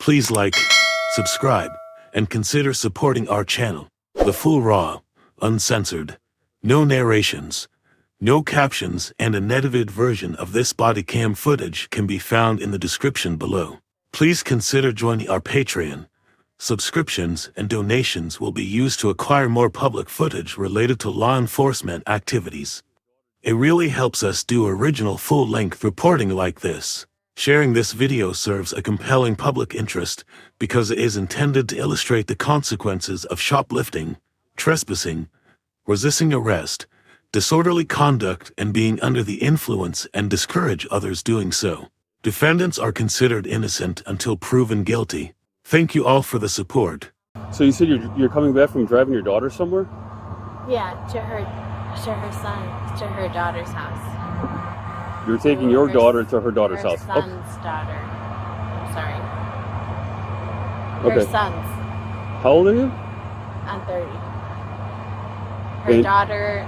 Please like, subscribe, and consider supporting our channel. The full raw, uncensored, no narrations, no captions, and unedited version of this body cam footage can be found in the description below. Please consider joining our Patreon. Subscriptions and donations will be used to acquire more public footage related to law enforcement activities. It really helps us do original full-length reporting like this. Sharing this video serves a compelling public interest because it is intended to illustrate the consequences of shoplifting, trespassing, resisting arrest, disorderly conduct, and being under the influence, and discourage others doing so. Defendants are considered innocent until proven guilty. Thank you all for the support. So you said you're coming back from driving your daughter somewhere? Yeah, to her daughter's house. You're taking your daughter to her daughter's house. Her son's daughter. I'm sorry. Her Okay. son's. How old are you? I'm 30. Her daughter,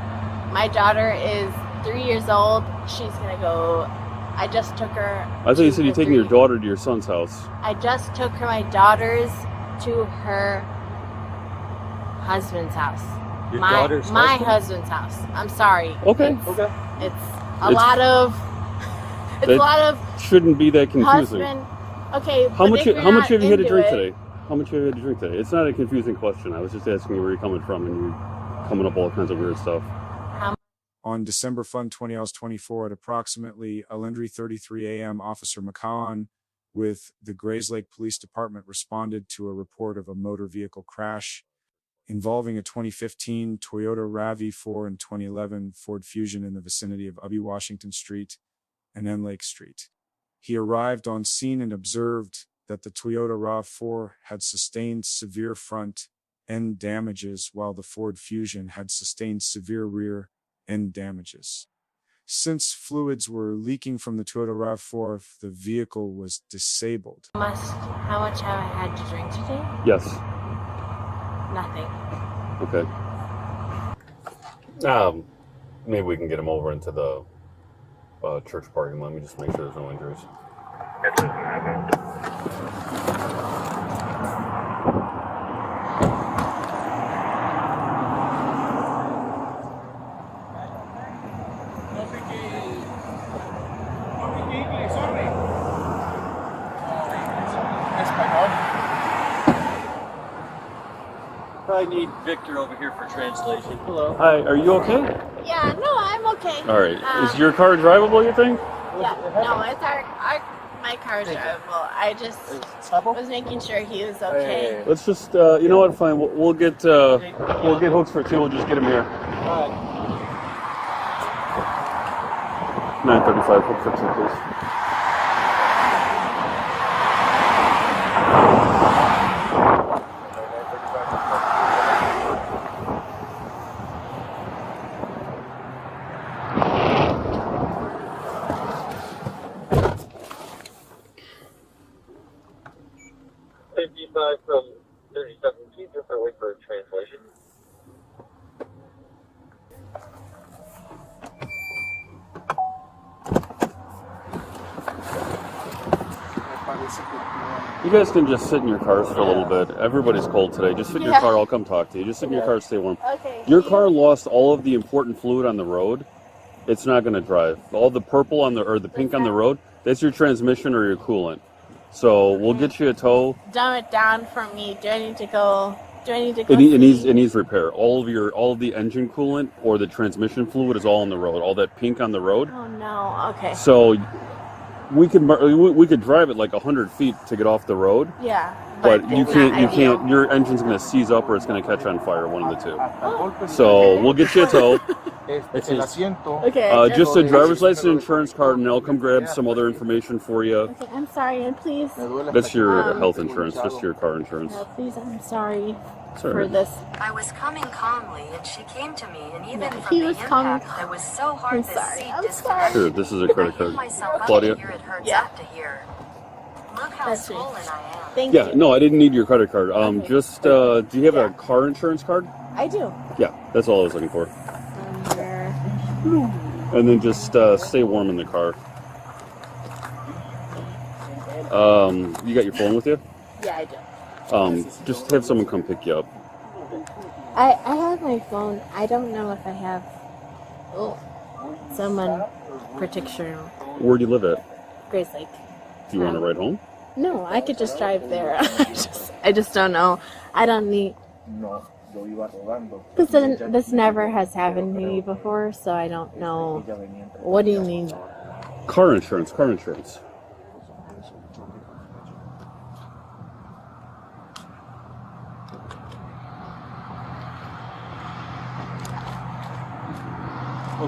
my daughter is 3 years old. She's gonna go. I just took her. I thought you said you're taking your daughter to your son's house. I just took her, my daughters, to her husband's house. Your my daughter's my husband? husband's house. I'm sorry. Okay. It's a lot of. It's a lot of. Shouldn't be that confusing. Husband. Okay. How much have you had to drink it, today? How much have you had to drink today? It's not a confusing question. I was just asking you where you're coming from, and you're coming up with all kinds of weird stuff. On December 20, I was 24 at approximately 11:33 a.m. Officer McHahon with the Grayslake Police Department responded to a report of a motor vehicle crash involving a 2015 Toyota RAV4 and 2011 Ford Fusion in the vicinity of Ubby Washington Street and N Lake Street. He arrived on scene and observed that the Toyota RAV4 had sustained severe front end damages while the Ford Fusion had sustained severe rear end damages. Since fluids were leaking from the Toyota RAV4, the vehicle was disabled. How much have I had to drink today? Yes. Nothing. Okay. Maybe we can get him over into the church parking lot. Let me just make sure there's no injuries. I need Victor over here for translation. Hello. Hi, are you okay? Yeah, no, I'm okay. All right. Is your car drivable, you think? Yeah, no, it's my car's drivable. I just was making sure he was okay. Let's just, you know what? Fine. We'll get hooks for two. We'll just get him here. All right. 935. Hook for two, please. From 37 feet, just wait for translation. You guys can just sit in your cars for a little bit. Everybody's cold today. Just sit in your car. I'll come talk to you. Just sit in your car, stay warm. Okay. Your car lost all of the important fluid on the road. It's not going to drive. All the purple or the pink on the road, that's your transmission or your coolant. So we'll get you a tow. Dumb it down for me. Do I need to go? It needs repair. All of the engine coolant or the transmission fluid is all on the road. All that pink on the road. Oh no. Okay. So we could drive it like 100 feet to get off the road. Yeah. But you can't. Your engine's going to seize up or it's going to catch on fire. One of the two. Oh. So we'll get you a tow. Okay. Just a driver's license, insurance card, and I'll come grab some other information for you. Okay, I'm sorry, and please. That's your health insurance, just your car insurance. Please, I'm sorry for for this. I was coming calmly, and she came to me, and even Yeah, from he the was impact, coming. it was so hard I'm the sorry, seat I'm disconnected. Sure, this is a credit I card. hit myself up Claudia? here, it hurts Yeah. up to here. Look how That's swollen sweet. I am. Thank Yeah, you. no, I didn't need your credit card. Okay. Just, do you have a car insurance card? I do. Yeah, that's all I was looking for. And then just stay warm in the car. You got your phone with you? Yeah, I do. Just have someone come pick you up. I have my phone. I don't know if I have someone protection. Where do you live at? Grayslake. Do you want to ride home? No, I could just drive there. I just don't know. I don't need. This never has happened to me before, so I don't know. What do you need? Car insurance. Car insurance.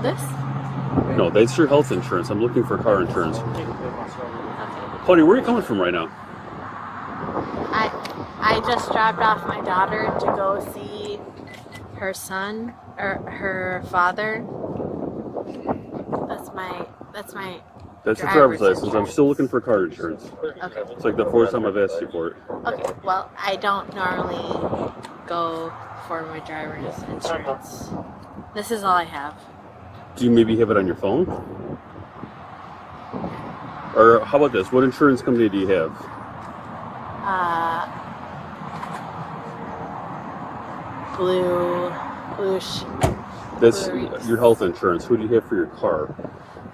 This? No, that's your health insurance. I'm looking for car insurance. Claudia, where are you coming from right now? I just dropped off my daughter to go see her son or her father. That's your driver's license. I'm still looking for car insurance. Okay. It's like the fourth time I've asked you for it. Okay. Well, I don't normally go for my driver's insurance. This is all I have. Do you maybe have it on your phone? Or how about this? What insurance company do you have? That's your health insurance. Who do you have for your car?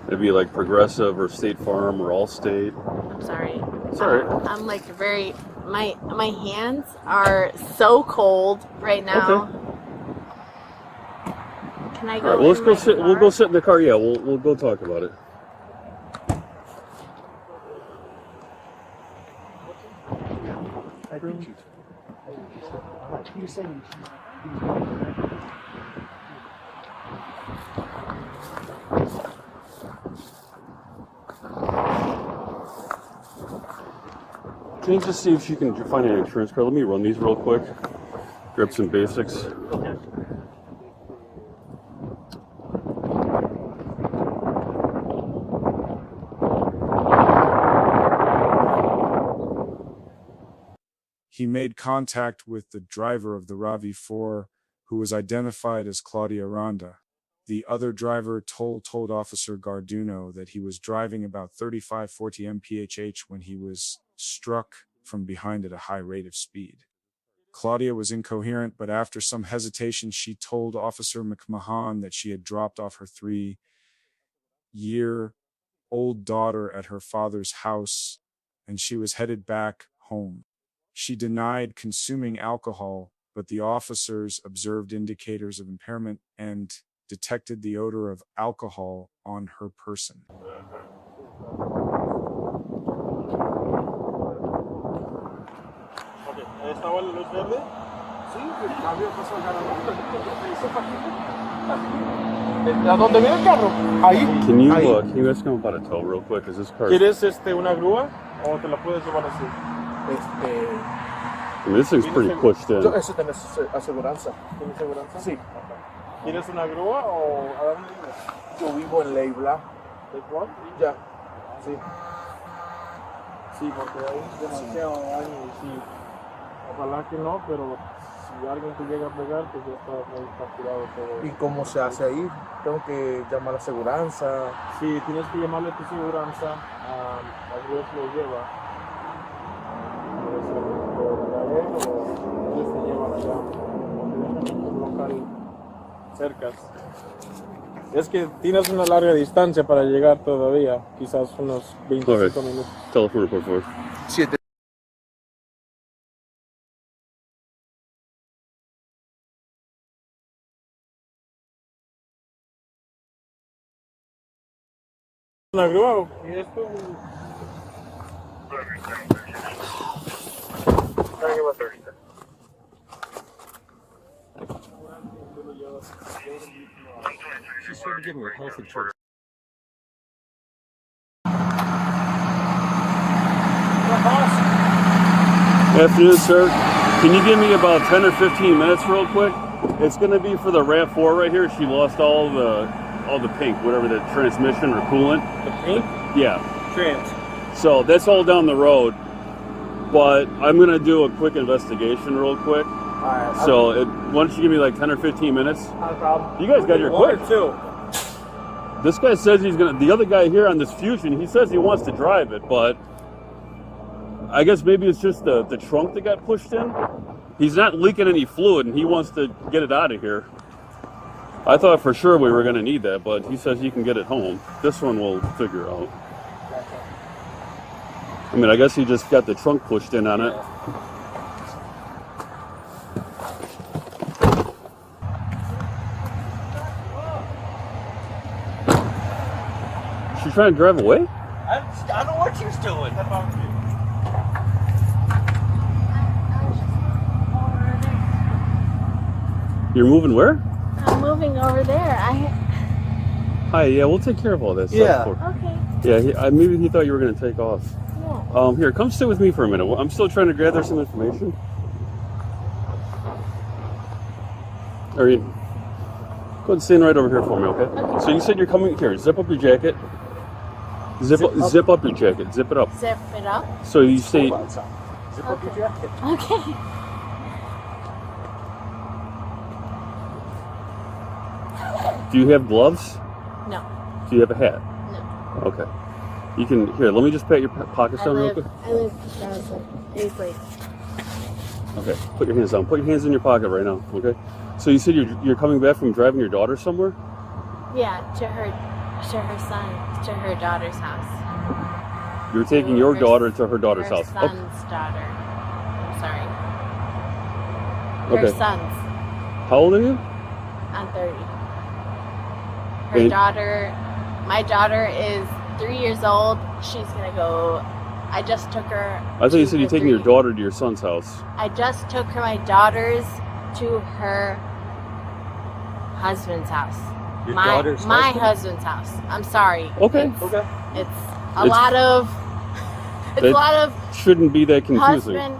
It'd be like Progressive or State Farm or Allstate. I'm sorry. Sorry. I'm like my hands are so cold right now. Okay. Can I go? All right, well, let's go sit. We'll go sit in the car. Yeah, we'll go talk about it. Can you just see if you can find an insurance card? Let me run these real quick. Grab some basics. Okay. He made contact with the driver of the RAV4, who was identified as Claudia Aranda. The other driver told Officer Garduno that he was driving about 35-40 mph when he was struck from behind at a high rate of speed. Claudia was incoherent, but after some hesitation, she told Officer McHahon that she had dropped off her 3-year-old daughter at her father's house, and she was headed back home. She denied consuming alcohol, but the officers observed indicators of impairment and detected the odor of alcohol on her person. ¿Estaba la luz verde? Sí, el cambio pasó a ¿A dónde viene el carro? Ahí. Can you ask him about a tow real quick? Is this car? ¿Quieres una grúa o te la puedes llevar así? I mean, this thing's pretty pushed in. Eso tiene aseguranza. ¿Tiene aseguranza? Sí. ¿Quieres una grúa o a dónde vives? Yo vivo en Leibla. ¿Leibla? Ya. Sí. Sí, porque hay demasiado daño y sí. Ojalá que no, pero si alguien te llega a pegar, pues ya está muy capturado todo. ¿Y cómo se hace ahí? ¿Tengo que llamar a la aseguranza? Sí, tienes que llamarle a tu aseguranza. La grúa se lo lleva. O ellos te llevan allá. O te dejan en un local cerca. Es que tienes una larga distancia para llegar todavía. Quizás unos 25 minutos. Teléfono, por favor. 7. Una grúa y esto. She's trying to give me a health insurance. Afternoon, sir. Can you give me about 10 or 15 minutes real quick? It's going to be for the RAV4 right here. She lost all the pink, whatever the transmission or coolant. The pink? Yeah. Trans. So that's all down the road. But I'm going to do a quick investigation real quick. Alright. So why don't you give me like 10 or 15 minutes? Not a problem. You guys got your quick. 1 or 2. This guy says he's going to, the other guy here on this Fusion, he says he wants to drive it, but I guess maybe it's just the trunk that got pushed in. He's not leaking any fluid, and he wants to get it out of here. I thought for sure we were going to need that, but he says he can get it home. This one we'll figure out. I mean, I guess he just got the trunk pushed in on it. She's trying to drive away? I don't know what she's doing. You're moving where? I'm moving over there. Hi, yeah, we'll take care of all this. Yeah. Okay. Yeah, maybe he thought you were going to take off. Yeah. Here, come sit with me for a minute. I'm still trying to gather some information. Are you? Go ahead and stand right over here for me, okay? So you said you're coming here. Zip up your jacket. Zip up your jacket. Zip it up. Zip it up. So you say. Zip up your jacket. Okay. Do you have gloves? No. Do you have a hat? No. Okay. You can. Here, let me just pat your pockets down real quick. I live Grayslake. Okay. Put your hands down. Put your hands in your pocket right now. Okay. So you said you're coming back from driving your daughter somewhere? Yeah, to her daughter's house. You're taking your daughter to her daughter's house. Her son's daughter. I'm sorry. Her Okay. son's. How old are you? I'm 30. Her And- daughter, my daughter is 3 years old. She's gonna go. I just took her. I thought you said you're to taking your daughter to your son's house. I just took her, my daughter's, to her husband's house. Your my daughter's my husband? husband's house. I'm sorry. Okay. Okay. It's a It's- lot of. It's That a lot of Shouldn't be that confusing. husband.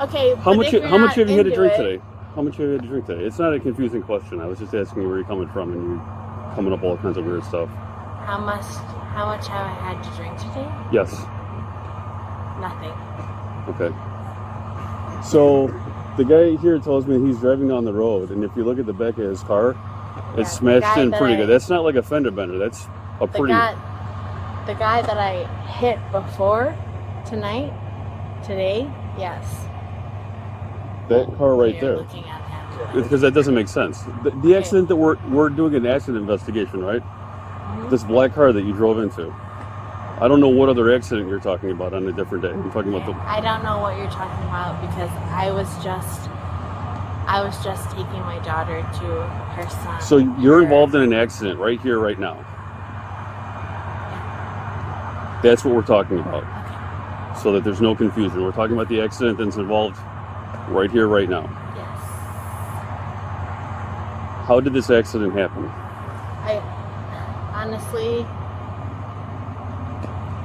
Okay. How but much? if you're How much not have you had to into drink it- today? How much have you had to drink today? It's not a confusing question. I was just asking you where you're coming from, and you're coming up all kinds of weird stuff. How much have I had to drink today? Yes. Nothing. Okay. So the guy here tells me he's driving down the road, and if you look at the back of his car, Yeah, it's smashed the guy in that pretty I- good. That's not like a fender bender. That's a The pretty. guy that I hit before today, yes. That car right You're there. looking at him. Because that doesn't make sense. The accident that we're doing an accident investigation, right? Mm-hmm. This black car that you drove into. I don't know what other accident you're talking about on a different day. I'm talking about the. I don't know what you're talking about because I was just taking my daughter to her son. So you're involved in an accident right here, right now. That's what we're talking about. So that there's no confusion. We're talking about the accident that's involved right here, right now. Yes. How did this accident happen? I honestly,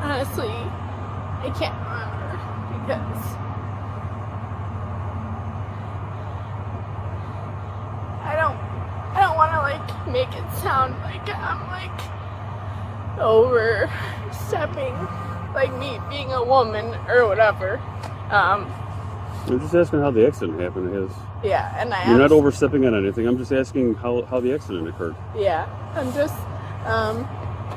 I can't remember because I don't want to like make it sound like I'm like overstepping, like me being a woman or whatever. I'm just asking how the accident happened. Yeah, and You're not overstepping on anything. I'm just asking how the accident occurred. Yeah, I'm just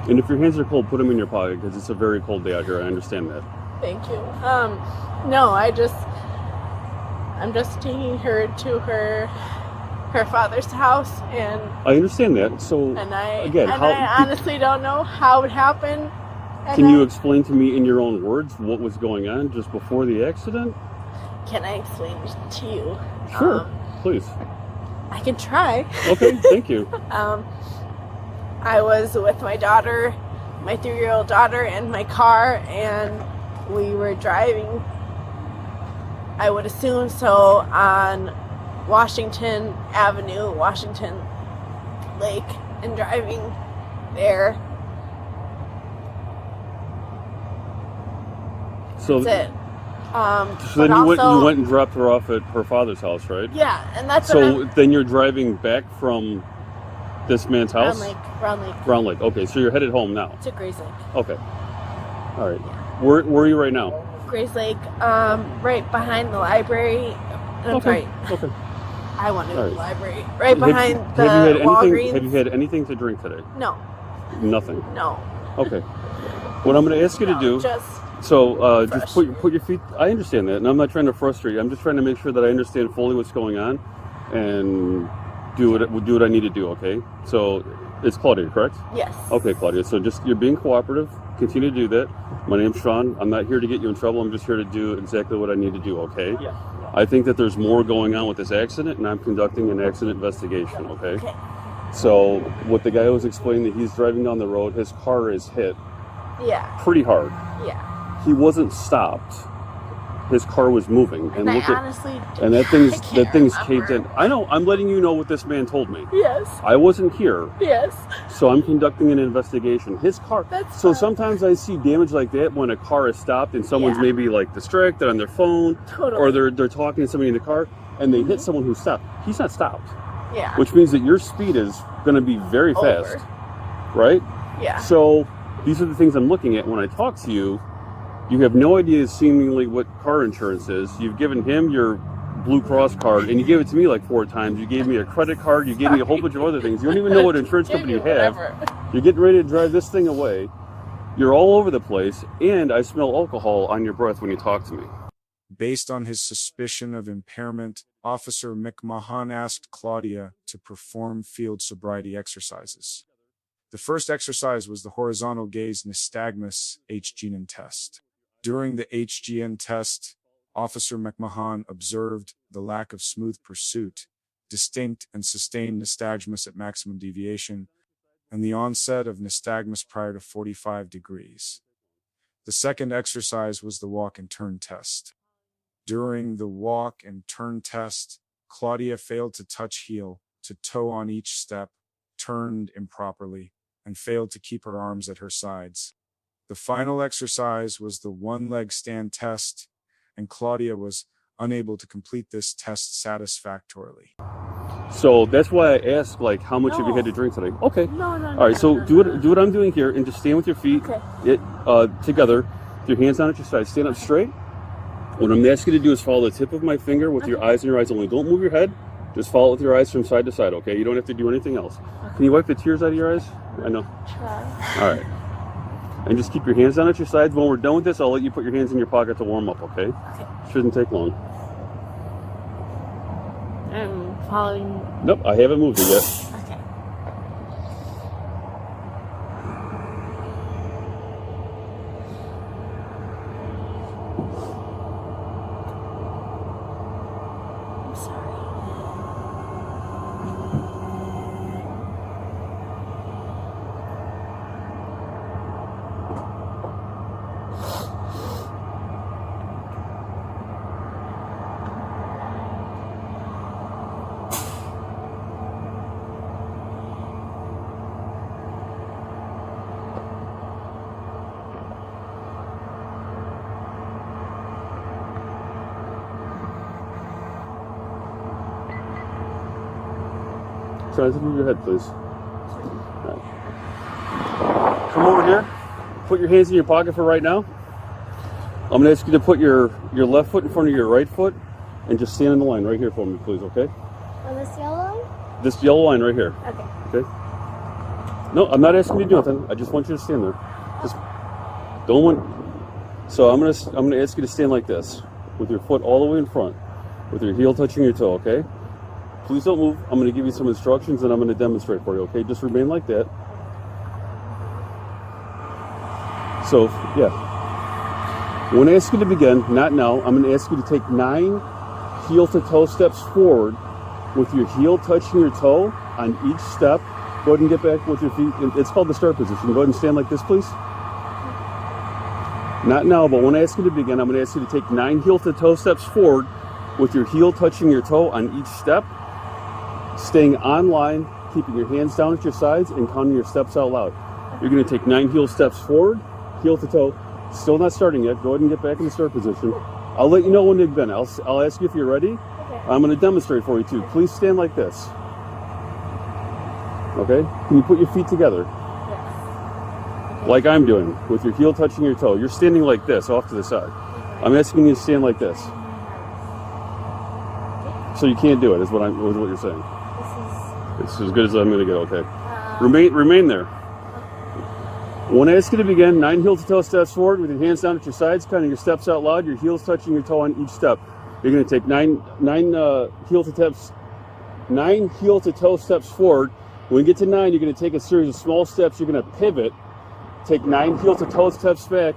And if your hands are cold, put them in your pocket because it's a very cold day out here. I understand that. Thank you. No, I'm just taking her to her father's house, and I understand that. So I honestly don't know how it happened. Can you explain to me in your own words what was going on just before the accident? Can I explain it to you? Sure, please. I can try. Okay, thank you. I was with my daughter, my 3-year-old daughter, in my car, and we were driving, I would assume so, on Washington Avenue, Washington Lake, and driving there. So That's it. So then you went and dropped her off at her father's house, right? Yeah, and that's so then you're driving back from this man's house? Round Lake. Okay, so you're headed home now. To Grayslake. Okay. All right. Where are you right now? Grayslake, right behind the library. I'm sorry. Okay. I wanted All the right. library. Right behind the Walgreens. Have you had anything to drink today? No. Nothing. No. Okay. What I'm going to ask you to do. Just So just put your feet. I understand that, and I'm not trying to frustrate you. I'm just trying to make sure that I understand fully what's going on, and do what I need to do. Okay. So it's Claudia, correct? Yes. Okay, Claudia. So just you're being cooperative. Continue to do that. My name's Sean. I'm not here to get you in trouble. I'm just here to do exactly what I need to do. Okay. Yeah. I think that there's more going on with this accident, and I'm conducting an accident investigation. Okay. So what the guy was explaining, that he's driving down the road, his car is hit Yeah. pretty hard. Yeah. He wasn't stopped. His car was moving, and I look honestly and that can't thing's remember. caved in. I know. I'm letting you know what this man told me. Yes. I wasn't here, Yes. so I'm conducting an investigation. His car. That's So fine. sometimes I see damage like that when a car is stopped and someone's Yeah. maybe like distracted on their phone, Totally. or they're talking to somebody in the car and they hit someone who stopped. He's not stopped, Yeah. which means that your speed is going to be very fast, Over. right? Yeah. So these are the things I'm looking at when I talk to you. You have no idea seemingly what car insurance is. You've given him your Blue Cross card, and you gave it to me like 4 times. You gave me a credit card. You gave me a whole bunch of other things. You don't even know what insurance company you have. Whatever. You're getting ready to drive this thing away. You're all over the place, and I smell alcohol on your breath when you talk to me. Based on his suspicion of impairment, Officer McMahon asked Claudia to perform field sobriety exercises. The first exercise was the horizontal gaze nystagmus HGN test. During the HGN test, Officer McMahon observed the lack of smooth pursuit, distinct and sustained nystagmus at maximum deviation, and the onset of nystagmus prior to 45 degrees. The second exercise was the walk and turn test. During the walk and turn test, Claudia failed to touch heel to toe on each step, turned improperly, and failed to keep her arms at her sides. The final exercise was the one-leg stand test, and Claudia was unable to complete this test satisfactorily. So that's why I asked, like, how much have you had to drink today? Okay. No. All right. So do what I'm doing here, and just stand with your feet together, with your hands down at your side. Stand up straight. What I'm asking you to do is follow the tip of my finger with your eyes and your eyes only. Don't move your head. Just follow it with your eyes from side to side. Okay. You don't have to do anything else. Can you wipe the tears out of your eyes? I know. Try. All right. And just keep your hands down at your sides. When we're done with this, I'll let you put your hands in your pocket to warm up, okay? Okay. Shouldn't take long. I'm following. Nope, I haven't moved it yet. Okay. I'm sorry. Try to move your head, please. All right. Come over here. Put your hands in your pocket for right now. I'm going to ask you to put your left foot in front of your right foot and just stand in the line right here for me, please, okay? On this yellow? This yellow line right here. Okay. Okay? No, I'm not asking you to do nothing. I just want you to stand there. Just don't want. So I'm gonna ask you to stand like this, with your foot all the way in front, with your heel touching your toe, okay? Please don't move. I'm gonna give you some instructions and I'm gonna demonstrate for you, okay? Just remain like that. So, yeah. When I ask you to begin, not now, I'm gonna ask you to take 9 heel to toe steps forward with your heel touching your toe on each step. Go ahead and get back with your feet. It's called the start position. Go ahead and stand like this, please. Not now, but when I ask you to begin, I'm going to ask you to take 9 heel to toe steps forward with your heel touching your toe on each step, staying on line, keeping your hands down at your sides, and counting your steps out loud. You're going to take 9 heel steps forward, heel to toe. Still not starting yet. Go ahead and get back in the start position. I'll let you know when to begin. I'll ask you if you're ready. Okay. I'm going to demonstrate for you too. Please stand like this. Okay? Can you put your feet together? Yes. Like I'm doing, with your heel touching your toe. You're standing like this, off to the side. I'm asking you to stand like this. So you can't do it, is what you're saying. This is. It's as good as I'm going to get, okay? Remain there. When I ask you to begin, 9 heel-to-toe steps forward with your hands down at your sides, counting your steps out loud, your heels touching your toe on each step. You're going to take nine heel-to-toe steps forward. When you get to 9, you're going to take a series of small steps. You're going to pivot, take 9 heel-to-toe steps back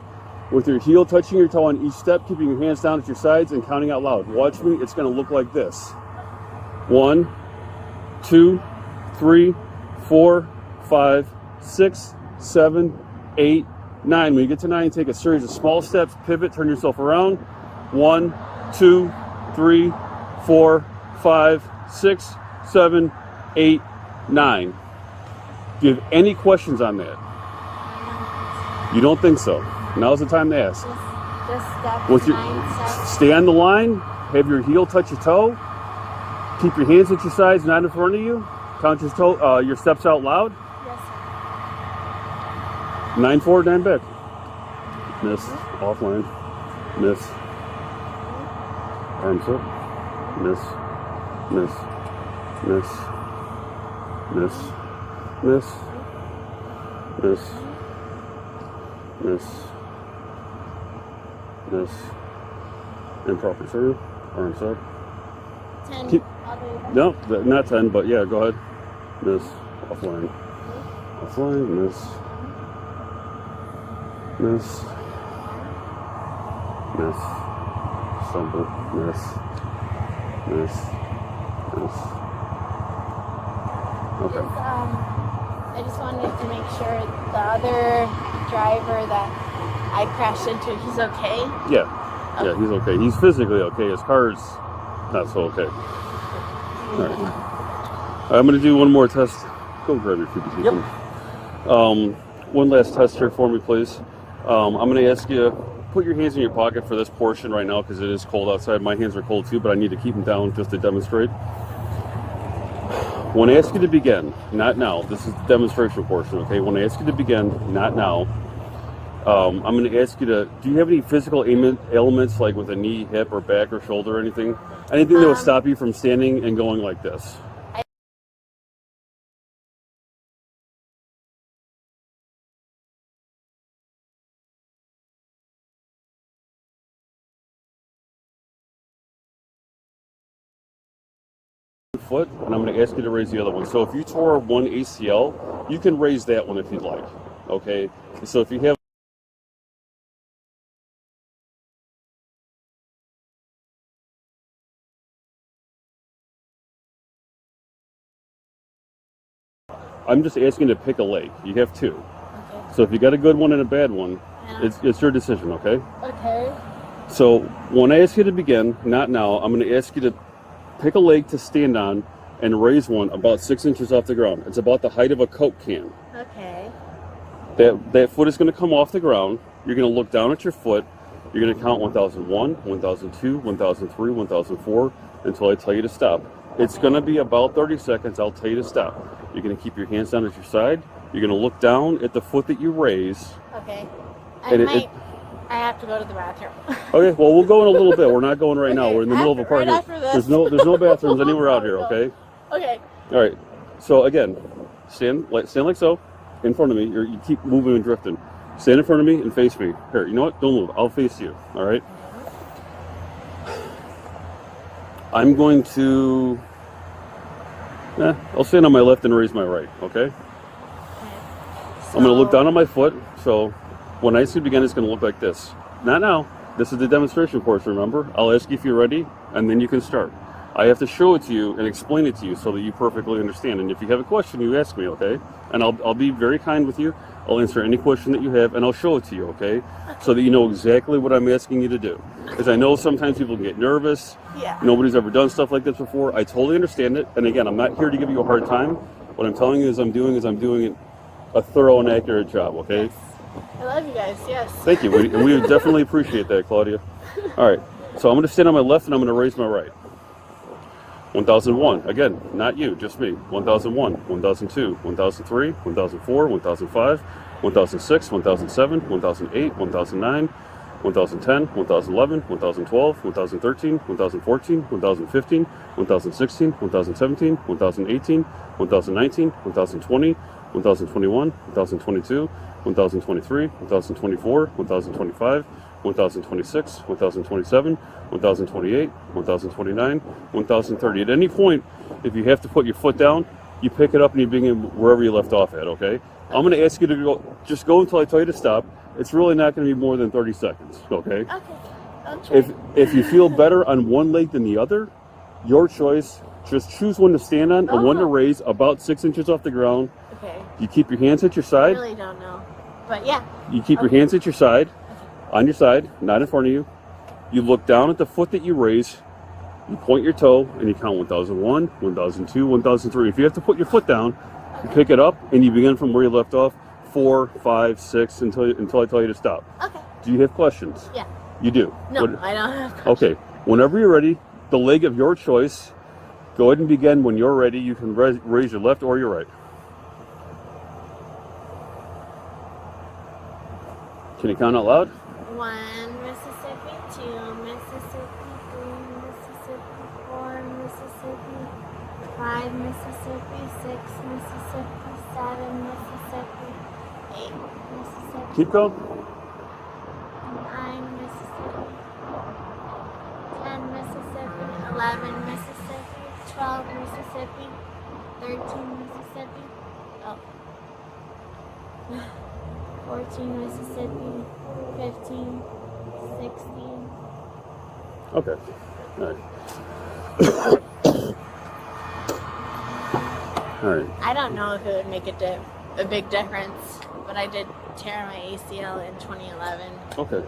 with your heel touching your toe on each step, keeping your hands down at your sides and counting out loud. Watch me. It's going to look like this. 1, 2, 3, 4, 5, 6, 7, 8, 9. When you get to 9, take a series of small steps, pivot, turn yourself around. 1, 2, 3, 4, 5, 6, 7, 8, 9. Do you have any questions on that? You don't think so? Now's the time to ask. Just steps, With your, 9 steps. stay on the line, have your heel touch your toe, keep your hands at your sides, not in front of you. Count your steps out loud. Yes, sir. 9 forward, 9 back. Miss. Offline. Miss. Arms up. Miss. Miss. Miss. Miss. Miss. Miss. Miss. Miss. Improper turn. Arms up. 10. Keep- All the way back. No, not 10, but yeah, go ahead. Miss. Offline. Offline. Miss. Miss. Miss. Stumble. Miss. Miss. Miss. Okay. I just wanted to make sure the other driver that I crashed into, he's okay. Yeah. Yeah, he's okay. He's physically okay. His car's not so okay. All right. I'm going to do one more test. Go grab your keys. Yep. One last test here for me, please. I'm going to ask you, put your hands in your pocket for this portion right now because it is cold outside. My hands are cold too, but I need to keep them down just to demonstrate. When I ask you to begin, not now, this is the demonstration portion, okay? When I ask you to begin, not now, I'm going to ask you to, do you have any physical ailments like with a knee, hip, or back, or shoulder, or anything? Anything that would stop you from standing and going like this? Foot, and I'm going to ask you to raise the other one. So if you tore one ACL, you can raise that one if you'd like. Okay? So if you have I'm just asking to pick a leg. You have 2. Okay. So if you got a good one and a bad one, it's your decision, okay? Okay. So when I ask you to begin, not now, I'm going to ask you to pick a leg to stand on and raise one about 6 inches off the ground. It's about the height of a Coke can. Okay. That foot is going to come off the ground. You're going to look down at your foot. You're going to count 1001, 1002, 1003, 1004 until I tell you to stop. It's going to be about 30 seconds. I'll tell you to stop. You're going to keep your hands down at your side. You're going to look down at the foot that you raise. Okay. And I have to go to the bathroom. Okay, well, we'll go in a little bit. We're not going right now. We're in the middle of a park. Right after this. There's no bathrooms anywhere out here, okay? Okay. All right. So again, stand like so, in front of me. You keep moving and drifting. Stand in front of me and face me. Here, you know what? Don't move. I'll face you. All right. I'm going to. I'll stand on my left and raise my right. Okay. I'm going to look down on my foot. So when I see begin, it's going to look like this. Not now. This is the demonstration course. Remember, I'll ask you if you're ready, and then you can start. I have to show it to you and explain it to you so that you perfectly understand. And if you have a question, you ask me, okay? And I'll be very kind with you. I'll answer any question that you have, and I'll show it to you, okay? So that you know exactly what I'm asking you to do. Because I know sometimes people can get nervous. Yeah. Nobody's ever done stuff like this before. I totally understand it. And again, I'm not here to give you a hard time. What I'm telling you is I'm doing a thorough and accurate job, okay? Yes. I love you guys, yes. Thank you. And we definitely appreciate that, Claudia. All right. So I'm going to stand on my left, and I'm going to raise my right. 1001. Again, not you, just me. 1001, 1002, 1003, 1004, 1005, 1006, 1007, 1008, 1009, 1010, 2011, 2012, 2013, 2014, 2015, 2016, 2017, 2018, 2019, 2020, 1021, 1022, 1023, 1024, 1025, 1026, 1027, 1028, 1029, 1030. At any point, if you have to put your foot down, you pick it up and you begin wherever you left off at, okay? I'm going to ask you to just go until I tell you to stop. It's really not going to be more than 30 seconds, okay? Okay. I'll try. If you feel better on one leg than the other, your choice. Just choose one to stand on and one to raise about 6 inches off the ground. Okay. You keep your hands at your side. I really don't know. But yeah. You keep your hands at your side, on your side, not in front of you. You look down at the foot that you raise. You point your toe and you count 1001, 1002, 1003. If you have to put your foot down, you pick it up and you begin from where you left off. 4, 5, 6 until I tell you to stop. Okay. Do you have questions? Yeah. You do? No, I don't have questions. Okay. Whenever you're ready, the leg of your choice, go ahead and begin. When you're ready, you can raise your left or your right. Can you count out loud? 1 Mississippi, 2 Mississippi, 3 Mississippi, 4 Mississippi, 5 Mississippi, 6 Mississippi, 7 Mississippi, 8 Mississippi. Keep going. 9 Mississippi, 10 Mississippi, 11 Mississippi, 12 Mississippi, 13 Mississippi, 14 Mississippi, 15, 16. Okay. All right. All right. I don't know if it would make a big difference, but I did tear my ACL in 2011. Okay.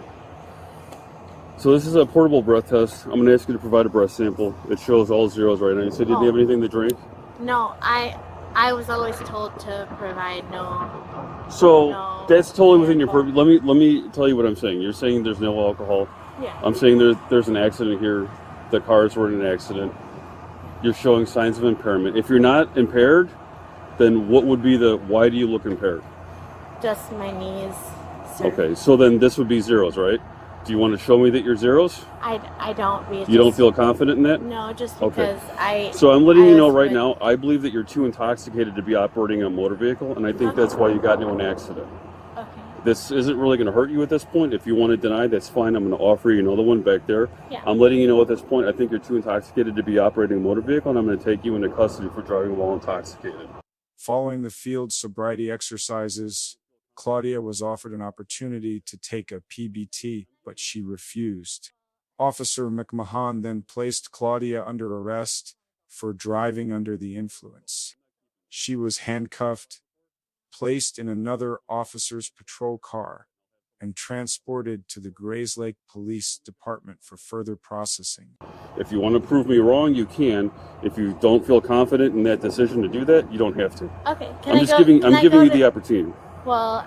So this is a portable breath test. I'm going to ask you to provide a breath sample. It shows all zeros right now. You said you didn't have anything to drink? No, I was always told to provide no. So that's totally within your purview. Let me tell you what I'm saying. You're saying there's no alcohol. Yeah. I'm saying there's an accident here. The cars were in an accident. You're showing signs of impairment. If you're not impaired, then what would be why do you look impaired? Just my knees, sir. Okay, so then this would be zeros, right? Do you want to show me that you're zeros? I don't. You don't feel confident in that? No, just because So I'm letting you know right now, I believe that you're too intoxicated to be operating a motor vehicle, and I think that's why you got into an accident. Okay. This isn't really going to hurt you at this point. If you want to deny, that's fine. I'm going to offer you another one back there. Yeah. I'm letting you know at this point, I think you're too intoxicated to be operating a motor vehicle, and I'm going to take you into custody for driving while intoxicated. Following the field sobriety exercises, Claudia was offered an opportunity to take a PBT, but she refused. Officer McHahon then placed Claudia under arrest for driving under the influence. She was handcuffed, placed in another officer's patrol car, and transported to the Grayslake Police Department for further processing. If you want to prove me wrong, you can. If you don't feel confident in that decision to do that, you don't have to. Okay. I'm giving you the opportunity. Well,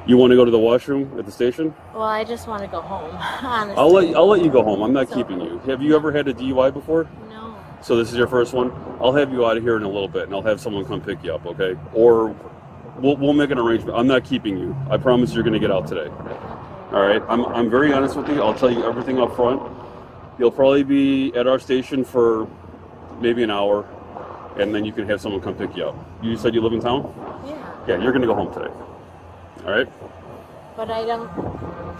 You want to go to the washroom at the station? Well, I just want to go home, honestly. I'll let you go home. I'm not keeping you. Have you ever had a DUI before? No. So this is your first one? I'll have you out of here in a little bit, and I'll have someone come pick you up, okay? Or we'll make an arrangement. I'm not keeping you. I promise you're going to get out today. All right? I'm very honest with you. I'll tell you everything up front. You'll probably be at our station for maybe an hour, and then you can have someone come pick you up. You said you live in town? Yeah. Yeah, you're going to go home today. All right? But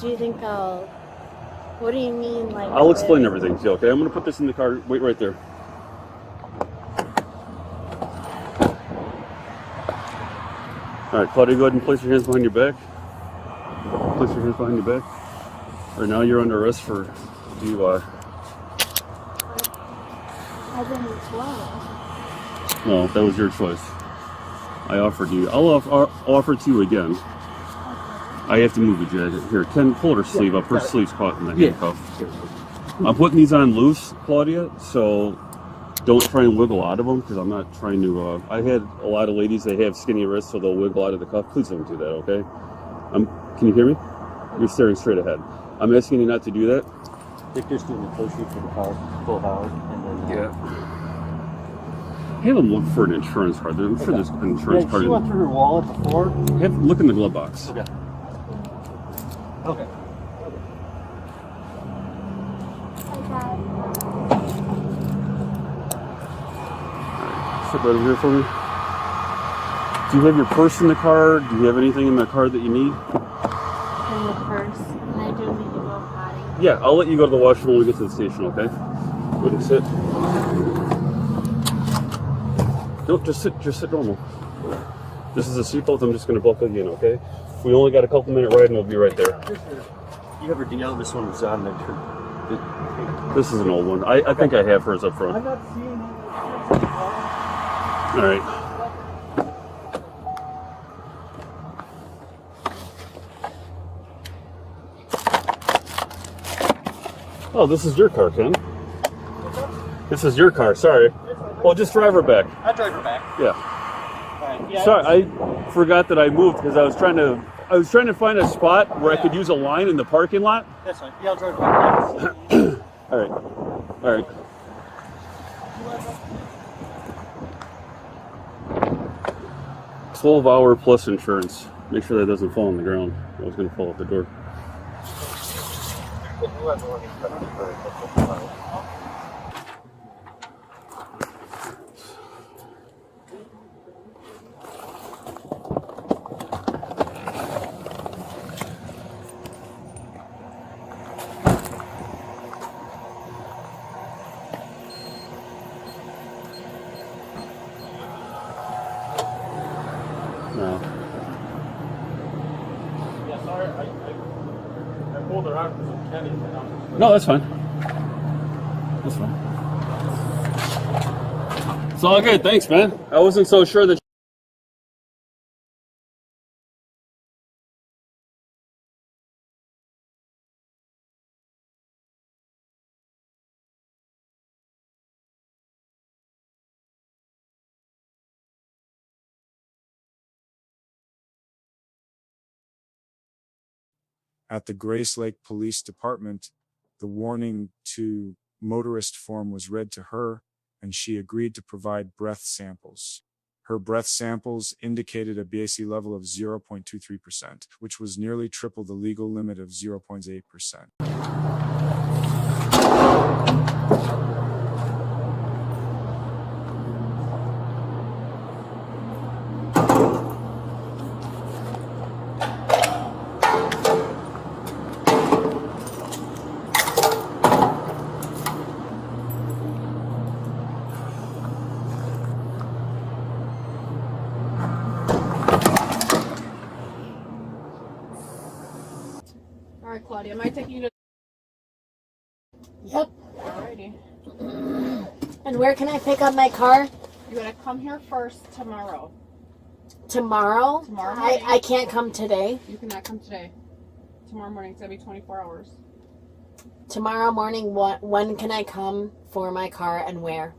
do you think what do you mean, like? I'll explain everything to you, okay? I'm going to put this in the car. Wait right there. All right, Claudia, go ahead and place your hands behind your back. Place your hands behind your back. Right now you're under arrest for DUI. I've been 12. No, that was your choice. I offered you. I'll offer it to you again. I have to move the jacket. Here, Ken, pull her sleeve up. Her sleeve's caught in the handcuff. I'm putting these on loose, Claudia, so don't try and wiggle out of them, because I'm not trying to... I had a lot of ladies, they have skinny wrists, so they'll wiggle out of the cuff. Please don't do that, okay? Can you hear me? You're staring straight ahead. I'm asking you not to do that. Victor's doing the code sheet for the car, full Howard, and then... Yeah. Have them look for an insurance card. They're for this insurance card. She went through her wallet before. Look in the glove box. Okay. Okay. Step right over here for me. Do you have your purse in the car? Do you have anything in the car that you need? In the purse, and I do need to go potty. Yeah, I'll let you go to the washroom when we get to the station, okay? Go ahead and sit. No, just sit normal. This is a seatbelt, I'm just gonna buckle you in, okay? We only got a couple minute ride and we'll be right there. You have her DL, this one was on there. This is an old one. I think I have hers up front. I'm not seeing it. All right. Oh, this is your car, Ken. This is your car, sorry. Well, just drive her back. I'll drive her back. Yeah. Fine. Yeah, Sorry, I forgot that I moved because I was trying to find a spot where I could use a line in the parking lot. that's fine. Yeah, I'll drive her back. All right. All right. 12-hour plus insurance. Make sure that doesn't fall on the ground. I was going to fall out the door. No. Yeah, sorry, I pulled her out because of Kenny. No, that's fine. That's fine. It's all good. Thanks, man. I wasn't so sure that. At the Grayslake Police Department, the warning to motorist form was read to her, and she agreed to provide breath samples. Her breath samples indicated a BAC level of 0.23%, which was nearly triple the legal limit of 0.8%. All right, Claudia, am I taking you to? Yep. Alrighty. And where can I pick up my car? You're gonna come here first tomorrow. Tomorrow? Tomorrow morning. I can't come today. You cannot come today. Tomorrow morning. It's gonna be 24 hours. Tomorrow morning, when can I come for my car and where?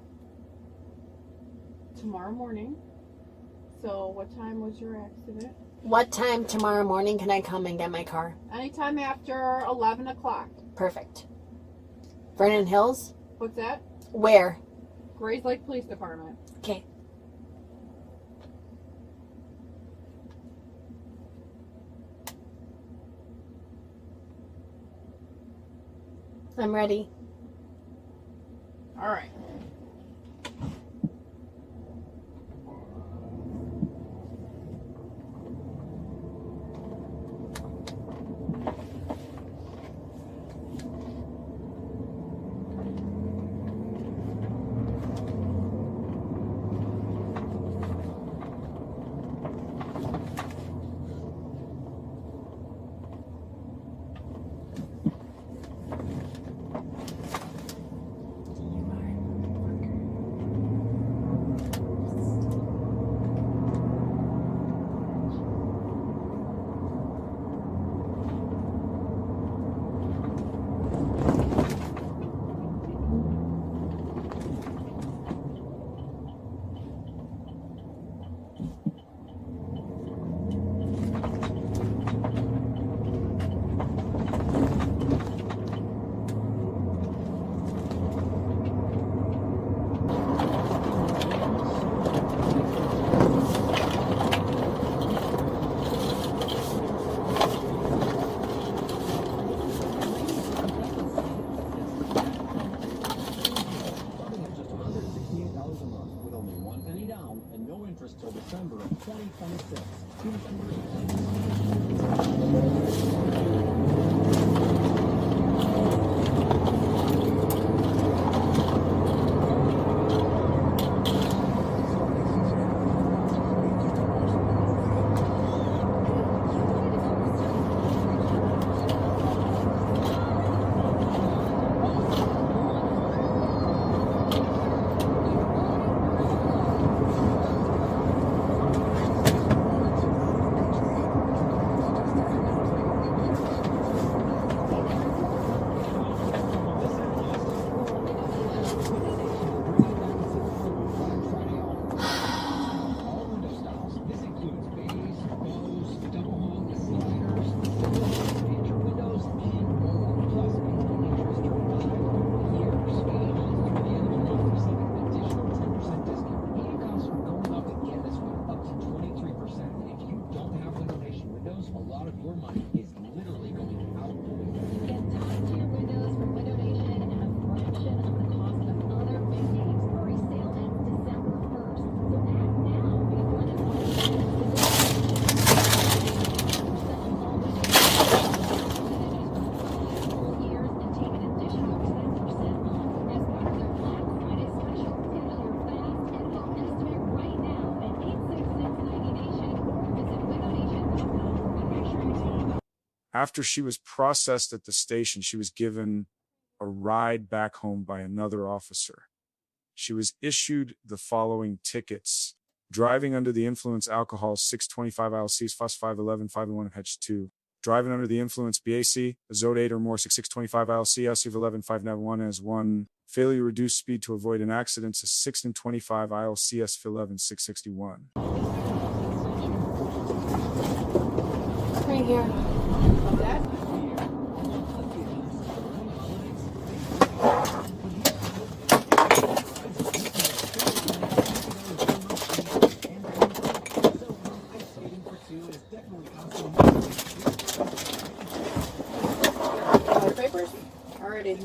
Tomorrow morning. So, what time was your accident? What time tomorrow morning can I come and get my car? Anytime after 11 o'clock. Perfect. Vernon Hills? What's that? Where? Grayslake Police Department. Okay. I'm ready. All right. After she was processed at the station, she was given a ride back home by another officer. She was issued the following tickets: driving under the influence alcohol 625 ILCs FUS 511 501 H 2, driving under the influence BAC azote 8 or more 625 ILC LC 11 591 as 1, failure to reduce speed to avoid an accident 6 and 25 ILCS 11 661. Right here. Papers already.